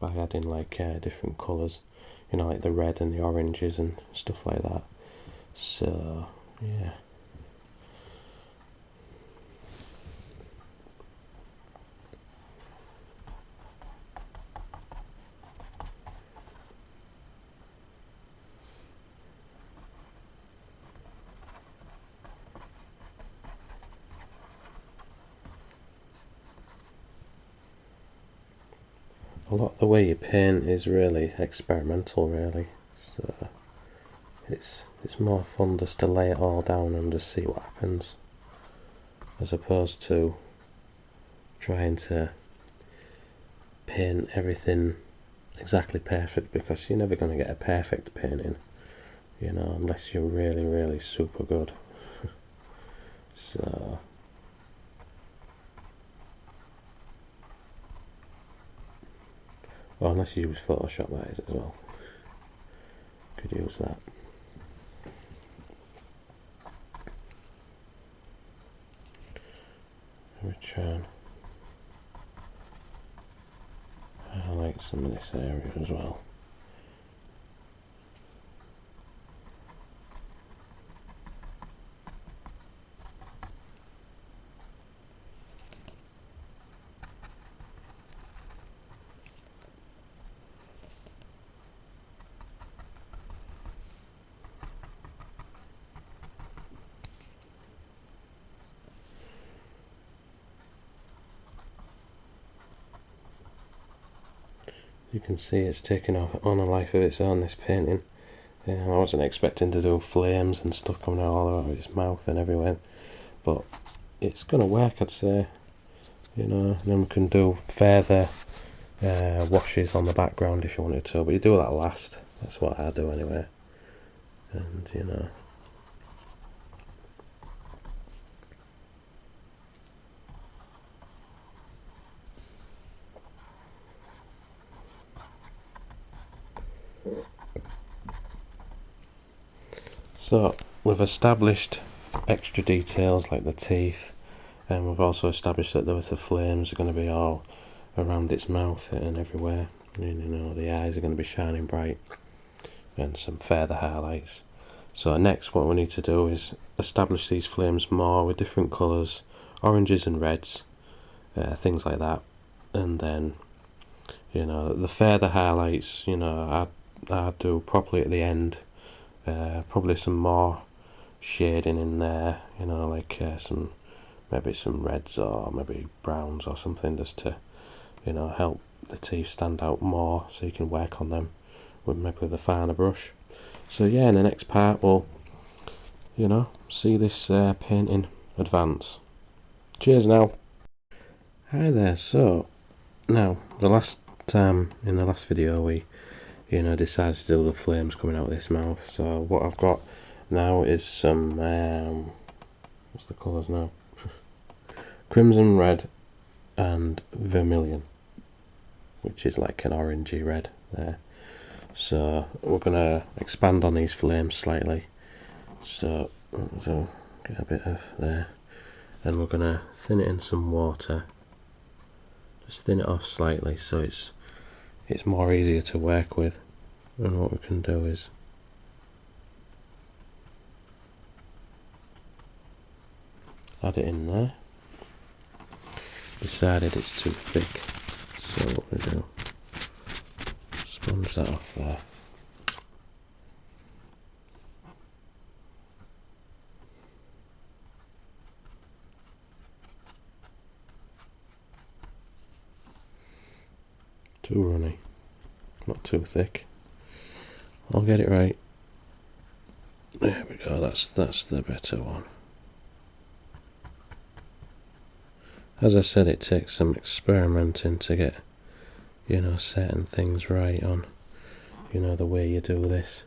by adding like different colours, you know, like the red and the oranges and stuff like that. So yeah. A lot of the way you paint is really experimental, really. So it's more fun just to lay it all down and just see what happens, as opposed to trying to paint everything exactly perfect, because you're never going to get a perfect painting, you know, unless you're really, really super good. So well, unless you use Photoshop, that is, as well. Could use that. Return. Highlight some of this area as well. You can see it's taken on a life of its own, this painting. I wasn't expecting to do flames and stuff coming out all over its mouth and everywhere, but it's going to work, I'd say. You know, and then we can do further washes on the background if you wanted to, but you do that last. That's what I do anyway. And you know, so we've established extra details like the teeth, and we've also established that the flames are going to be all around its mouth and everywhere. And, you know, the eyes are going to be shining bright, and some further highlights. So next, what we need to do is establish these flames more with different colours, oranges and reds, things like that. And then, you know, the further highlights, you know, I'd do properly at the end. Probably some more shading in there, you know, like maybe some reds or maybe browns or something, just to, you know, help the teeth stand out more, so you can work on them with maybe with a finer brush. So yeah, in the next part we'll, you know, see this painting advance. Cheers now. Hi there. So now, the last time in the last video we, you know, decided to do the flames coming out of this mouth. So what I've got now is some what's the colours now? Crimson red and vermilion, which is like an orangey red there. So we're going to expand on these flames slightly. So get a bit of there, and we're going to thin it in some water. Just thin it off slightly so it's more easier to work with. And what we can do is add it in there. Decided it's too thick, so what we do, sponge that off there. Too runny, not too thick. I'll get it right. There we go, that's the better one. As I said, it takes some experimenting to get, you know, certain things right on, you know, the way you do this.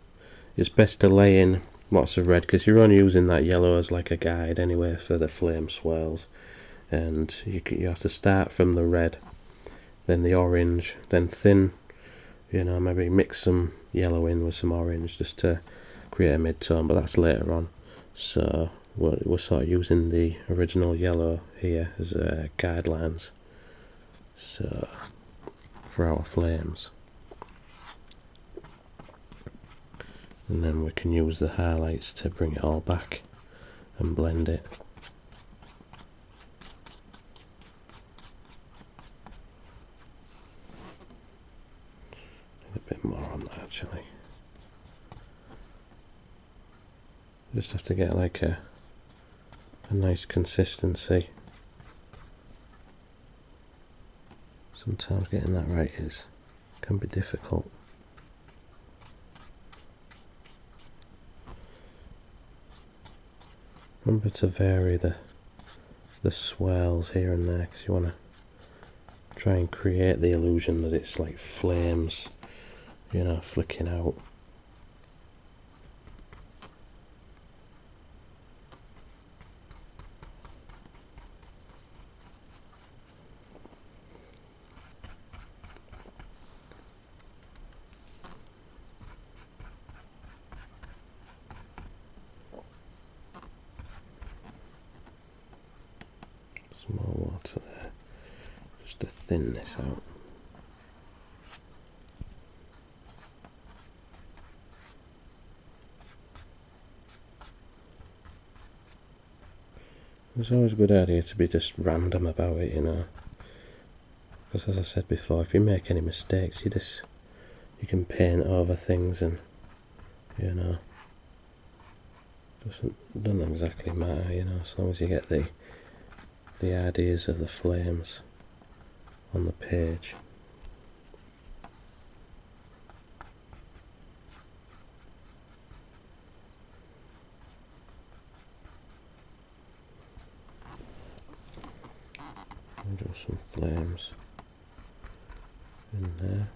It's best to lay in lots of red, because you're only using that yellow as like a guide anyway for the flame swirls, and you have to start from the red, then the orange, then thin, you know, maybe mix some yellow in with some orange just to create a mid-tone, but that's later on. So we're sort of using the original yellow here as guidelines. So for our flames. And then we can use the highlights to bring it all back and blend it. A bit more on that actually. Just have to get like a nice consistency. Sometimes getting that right can be difficult. Remember to vary the swirls here and there, because you want to try and create the illusion that it's like flames, you know, flicking out. Some more water there, just to thin this out. It's always a good idea to be just random about it, you know, because as I said before, if you make any mistakes, you can paint over things, and you know, doesn't exactly matter, you know, as long as you get the ideas of the flames on the page. And draw some flames in there.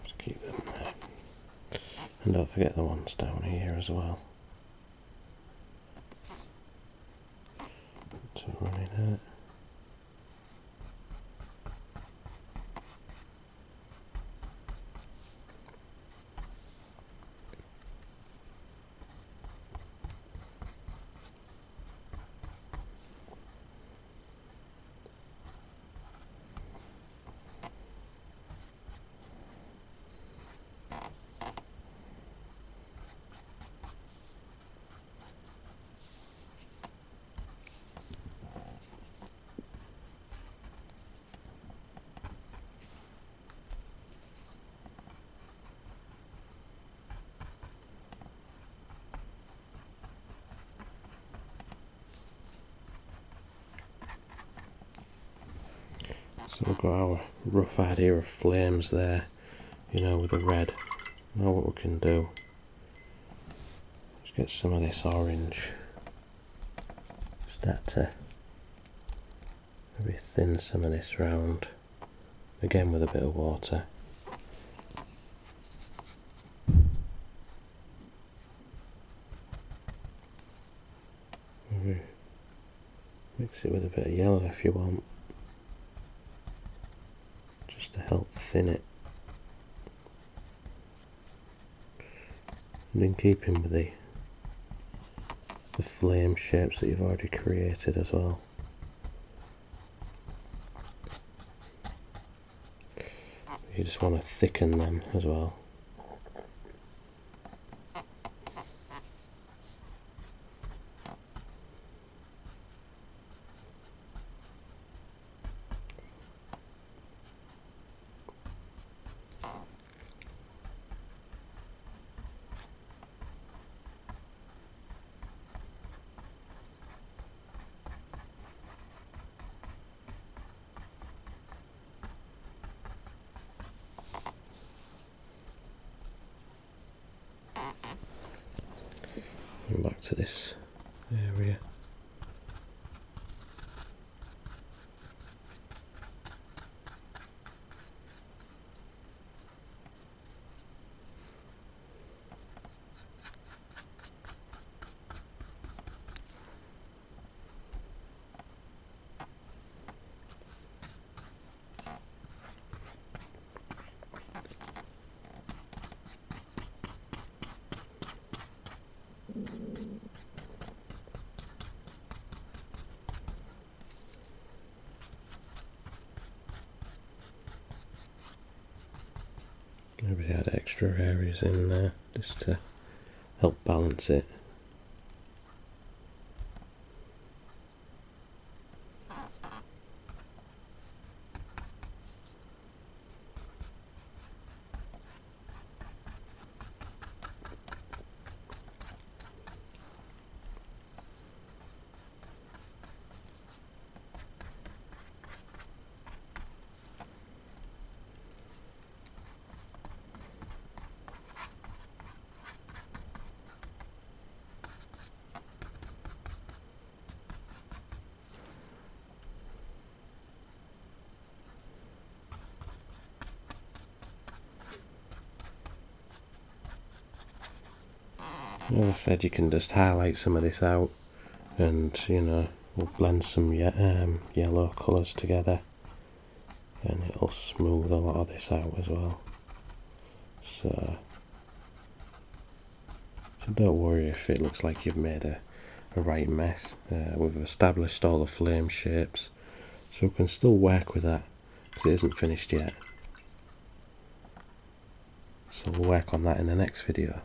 Just keep them there. And don't forget the ones down here as well. To run it out. So we've got our rough idea of flames there, you know, with the red. Now what we can do is get some of this orange, start to maybe thin some of this round, again with a bit of water. Maybe mix it with a bit of yellow if you want, just to help thin it. And in keeping with the flame shapes that you've already created as well. You just want to thicken them as well. And back to this area. Maybe add extra areas in there just to help balance it. As I said, you can just highlight some of this out and, you know, we'll blend some yellow colours together and it'll smooth a lot of this out as well. So don't worry if it looks like you've made a right mess. We've established all the flame shapes, so we can still work with that because it isn't finished yet. So we'll work on that in the next video.